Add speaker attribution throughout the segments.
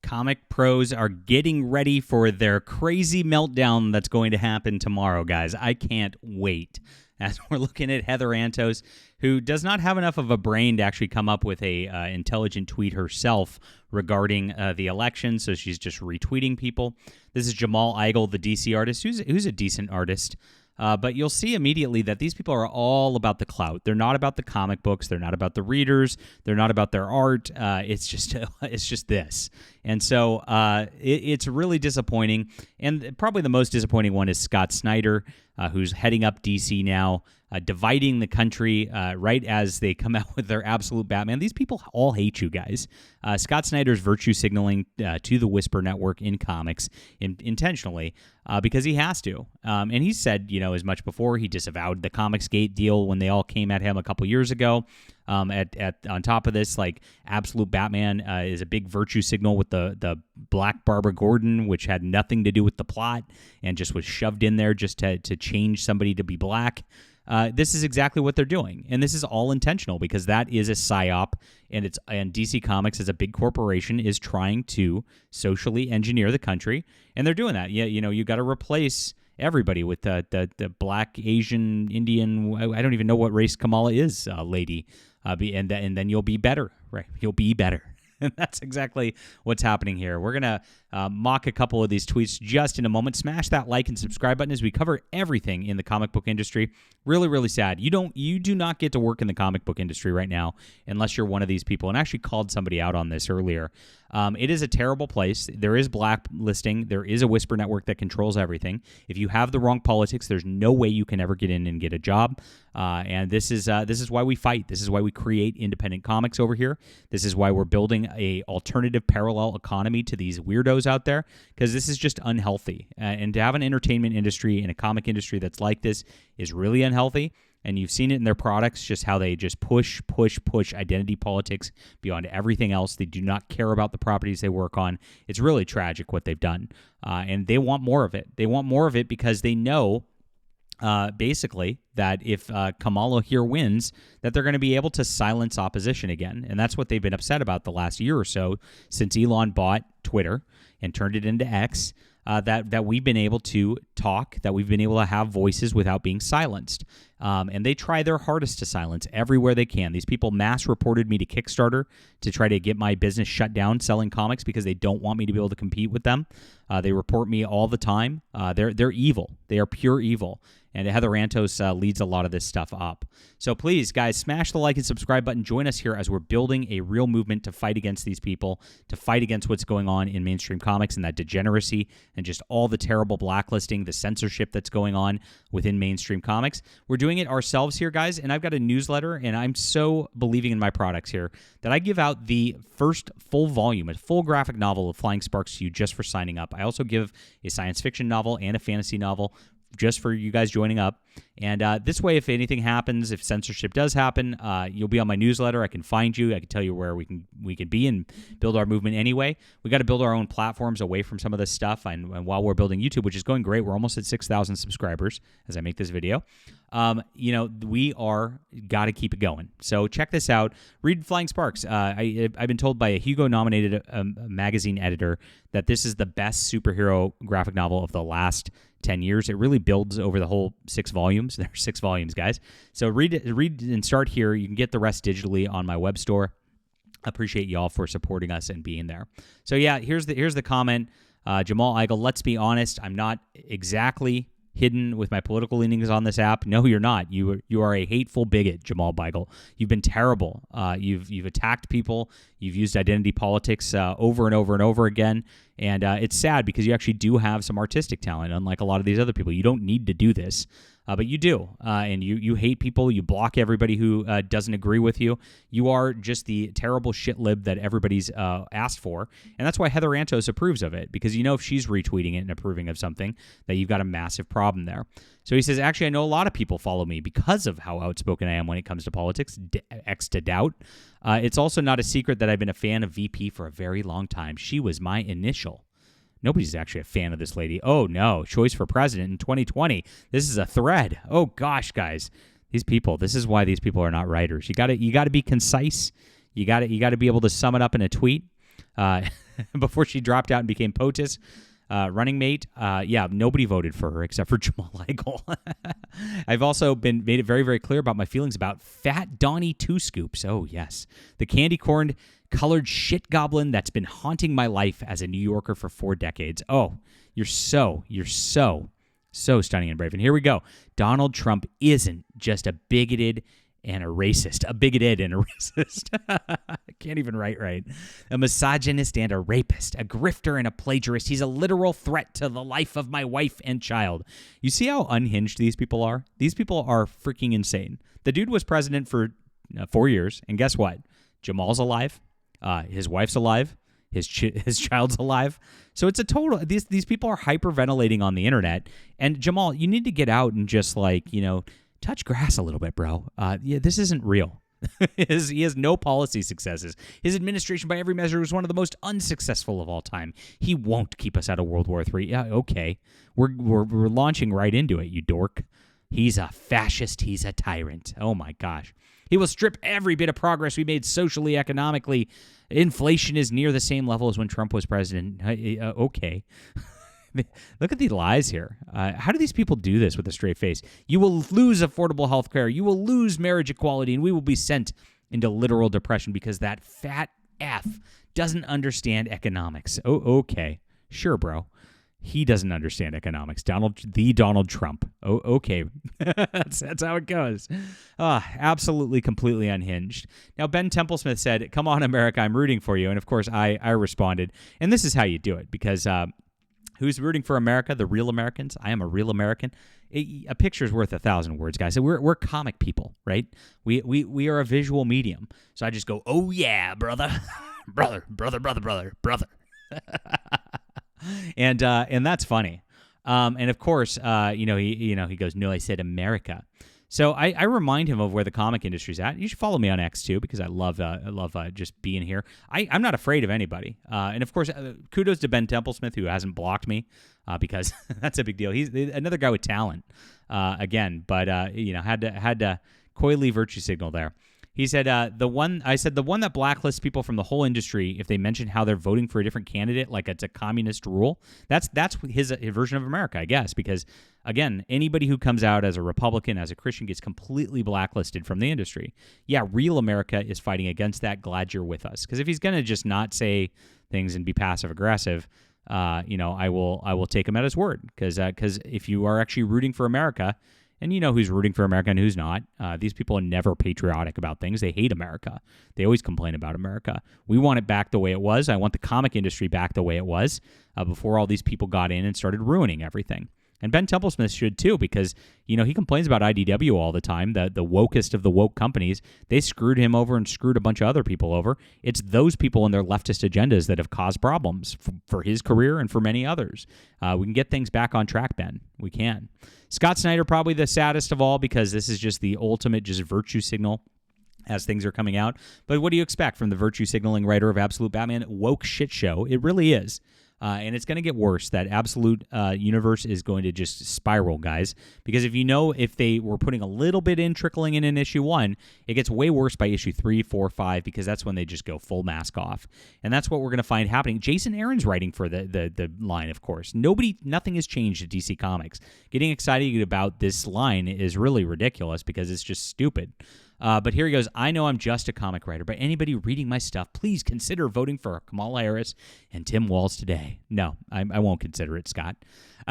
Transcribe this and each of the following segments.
Speaker 1: comic pros are getting ready for their crazy meltdown that's going to happen tomorrow, guys. I can't wait. As we're looking at Heather Antos, who does not have enough of a brain to actually come up with a intelligent tweet herself regarding the election, so she's just retweeting people. This is Jamal Igle, the DC artist, who's a decent artist. But you'll see immediately that these people are all about the clout. They're not about the comic books. They're not about the readers. They're not about their art. It's just this. And so it's really disappointing. And probably the most disappointing one is Scott Snyder, who's heading up DC now, dividing the country right as they come out with their absolute Batman. These people all hate you guys. Scott Snyder's virtue signaling to the Whisper Network in comics intentionally because he has to. And he said, as much before. He disavowed the Comicsgate deal when they all came at him a couple years ago. On top of this, like Absolute Batman is a big virtue signal with the Black Barbara Gordon, which had nothing to do with the plot and just was shoved in there just to change somebody to be black. This is exactly what they're doing, and this is all intentional because that is a psyop, and DC Comics as a big corporation is trying to socially engineer the country, and they're doing that. Yeah, you got to replace everybody with the black, Asian, Indian. I don't even know what race Kamala is, lady, and then you'll be better, right? You'll be better. And that's exactly what's happening here. We're going to mock a couple of these tweets just in a moment. Smash that like and subscribe button as we cover everything in the comic book industry. Really, really sad. You do not get to work in the comic book industry right now unless you're one of these people. And I actually called somebody out on this earlier. It is a terrible place. There is blacklisting. There is a Whisper Network that controls everything. If you have the wrong politics, there's no way you can ever get in and get a job. And this is why we fight. This is why we create independent comics over here. This is why we're building a alternative parallel economy to these weirdos out there, because this is just unhealthy. And to have an entertainment industry and a comic industry that's like this is really unhealthy. And you've seen it in their products, just how they just push identity politics beyond everything else. They do not care about the properties they work on. It's really tragic what they've done. And they want more of it. They want more of it because they know, basically, that if Kamala here wins, that they're going to be able to silence opposition again. And that's what they've been upset about the last year or so since Elon bought Twitter and turned it into X. That we've been able to talk, that we've been able to have voices without being silenced. And they try their hardest to silence everywhere they can. These people mass reported me to Kickstarter to try to get my business shut down selling comics because they don't want me to be able to compete with them. They report me all the time. They're evil. They are pure evil. And Heather Antos leads a lot of this stuff up. So please, guys, smash the like and subscribe button. Join us here as we're building a real movement to fight against these people, to fight against what's going on in mainstream comics and that degeneracy and just all the terrible blacklisting, the censorship that's going on within mainstream comics. We're doing it ourselves here, guys, and I've got a newsletter, and I'm so believing in my products here that I give out the first full volume, a full graphic novel of Flying Sparks to you just for signing up. I also give a science fiction novel and a fantasy novel just for you guys joining up. And this way, if anything happens, if censorship does happen, you'll be on my newsletter. I can find you. I can tell you where we can be and build our movement anyway. We got to build our own platforms away from some of this stuff. And while we're building YouTube, which is going great, we're almost at 6,000 subscribers as I make this video. We got to keep it going. So check this out. Read Flying Sparks. I've been told by a Hugo-nominated magazine editor that this is the best superhero graphic novel of the last 10 years. It really builds over the whole 6 volumes. There are 6 volumes, guys. So read and start here. You can get the rest digitally on my web store. I appreciate y'all for supporting us and being there. So yeah, here's the comment. Jamal Igle, let's be honest. I'm not exactly hidden with my political leanings on this app. No, you're not. You are a hateful bigot, Jamal Igle. You've been terrible. You've attacked people. You've used identity politics over and over and over again. And it's sad because you actually do have some artistic talent, unlike a lot of these other people. You don't need to do this, but you do. And you hate people. You block everybody who doesn't agree with you. You are just the terrible shit lib that everybody's asked for. And that's why Heather Antos approves of it, because if she's retweeting it and approving of something, that you've got a massive problem there. So he says, actually, I know a lot of people follow me because of how outspoken I am when it comes to politics. X to doubt. It's also not a secret that I've been a fan of VP for a very long time. She was my initial. Nobody's actually a fan of this lady. Oh, no. Choice for president in 2020. This is a thread. Oh, gosh, guys. These people, this is why these people are not writers. You got to be concise. You got to be able to sum it up in a tweet. before she dropped out and became POTUS running mate. Nobody voted for her except for Jamal Igle. I've also made it very, very clear about my feelings about Fat Donnie Two Scoops. Oh, yes. The candy corn colored shit goblin that's been haunting my life as a New Yorker for 4 decades. Oh, you're so stunning and brave. And here we go. Donald Trump isn't just a bigoted and a racist. A bigoted and a racist. I can't even write right. A misogynist and a rapist. A grifter and a plagiarist. He's a literal threat to the life of my wife and child. You see how unhinged these people are? These people are freaking insane. The dude was president for 4 years, and guess what? Jamal's alive. His wife's alive. His child's alive. So it's a total. These people are hyperventilating on the internet. And Jamal, you need to get out and just touch grass a little bit, bro. This isn't real. He has no policy successes. His administration, by every measure, was one of the most unsuccessful of all time. He won't keep us out of World War III. Yeah, okay. We're launching right into it, you dork. He's a fascist. He's a tyrant. Oh, my gosh. He will strip every bit of progress we made socially, economically. Inflation is near the same level as when Trump was president. Okay. Look at the lies here. How do these people do this with a straight face? You will lose affordable health care. You will lose marriage equality, and we will be sent into literal depression because that fat F doesn't understand economics. Oh, okay. Sure, bro. He doesn't understand economics. Donald Trump. Oh, okay. that's how it goes. Absolutely, completely unhinged. Now, Ben Templesmith said, "Come on, America, I'm rooting for you." And, of course, I responded. And this is how you do it, because who's rooting for America? The real Americans. I am a real American. A picture's worth 1,000 words, guys. So we're comic people, right? We are a visual medium. So I just go, "Oh, yeah, brother. brother. And that's funny. And of course, he goes, "No, I said America." So I remind him of where the comic industry's at. You should follow me on X too, because I love just being here. I'm not afraid of anybody. And of course, kudos to Ben Templesmith, who hasn't blocked me, because that's a big deal. He's another guy with talent, again, but had to coyly virtue signal there. He said, the one that blacklists people from the whole industry if they mention how they're voting for a different candidate, like it's a communist rule. That's his version of America, I guess, because, again, anybody who comes out as a Republican, as a Christian, gets completely blacklisted from the industry. Yeah, real America is fighting against that. Glad you're with us. Because if he's going to just not say things and be passive-aggressive, I will take him at his word. Because if you are actually rooting for America, and you know who's rooting for America and who's not. These people are never patriotic about things. They hate America. They always complain about America. We want it back the way it was. I want the comic industry back the way it was before all these people got in and started ruining everything. And Ben Templesmith should too, because he complains about IDW all the time, the wokest of the woke companies. They screwed him over and screwed a bunch of other people over. It's those people and their leftist agendas that have caused problems for his career and for many others. We can get things back on track, Ben. We can. Scott Snyder, probably the saddest of all, because this is just the ultimate just virtue signal as things are coming out. But what do you expect from the virtue signaling writer of Absolute Batman? Woke shit show. It really is. And it's going to get worse. That Absolute universe is going to just spiral, guys. Because if they were putting a little bit in, trickling in issue 1, it gets way worse by issue 3, 4, 5, because that's when they just go full mask off. And that's what we're going to find happening. Jason Aaron's writing for the line, of course. Nothing has changed at DC Comics. Getting excited about this line is really ridiculous because it's just stupid. But here he goes. "I know I'm just a comic writer, but anybody reading my stuff, please consider voting for Kamala Harris and Tim Walz today." No, I won't consider it, Scott.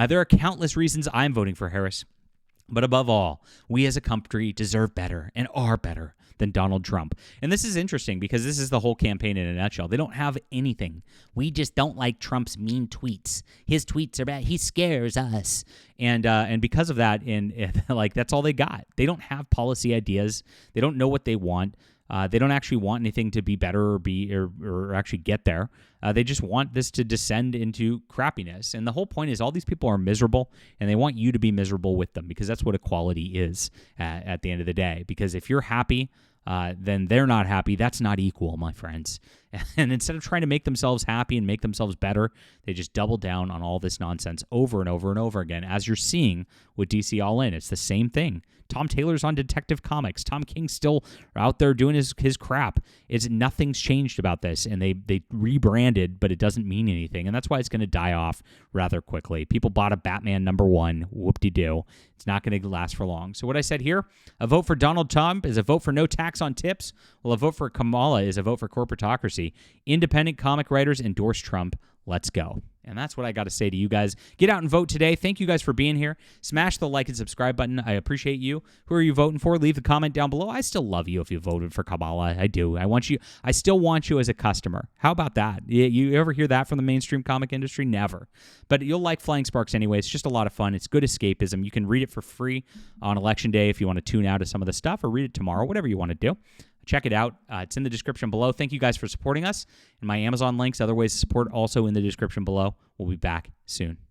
Speaker 1: There are countless reasons I'm voting for Harris. But above all, we as a country deserve better and are better than Donald Trump. And this is interesting because this is the whole campaign in a nutshell. They don't have anything. We just don't like Trump's mean tweets. His tweets are bad. He scares us. And because of that, that's all they got. They don't have policy ideas. They don't know what they want. They don't actually want anything to be better or actually get there. They just want this to descend into crappiness. And the whole point is all these people are miserable, and they want you to be miserable with them, because that's what equality is at the end of the day. Because if you're happy, then they're not happy. That's not equal, my friends. And instead of trying to make themselves happy and make themselves better, they just double down on all this nonsense over and over and over again. As you're seeing with DC All In, it's the same thing. Tom Taylor's on Detective Comics. Tom King's still out there doing his crap. Nothing's changed about this, and they rebranded, but it doesn't mean anything, and that's why it's going to die off rather quickly. People bought a Batman #1. Whoop-de-doo. It's not going to last for long. So what I said here, a vote for Donald Trump is a vote for no tax on tips, while a vote for Kamala is a vote for corporatocracy. Independent comic writers endorse Trump. Let's go. And that's what I got to say to you guys. Get out and vote today. Thank you guys for being here. Smash the like and subscribe button. I appreciate you. Who are you voting for? Leave a comment down below. I still love you if you voted for Kamala. I do. I still want you as a customer. How about that? You ever hear that from the mainstream comic industry? Never. But you'll like Flying Sparks anyway. It's just a lot of fun. It's good escapism. You can read it for free on Election Day if you want to tune out of some of the stuff, or read it tomorrow, whatever you want to do. Check it out. It's in the description below. Thank you guys for supporting us. And my Amazon links, other ways to support, also in the description below. We'll be back soon.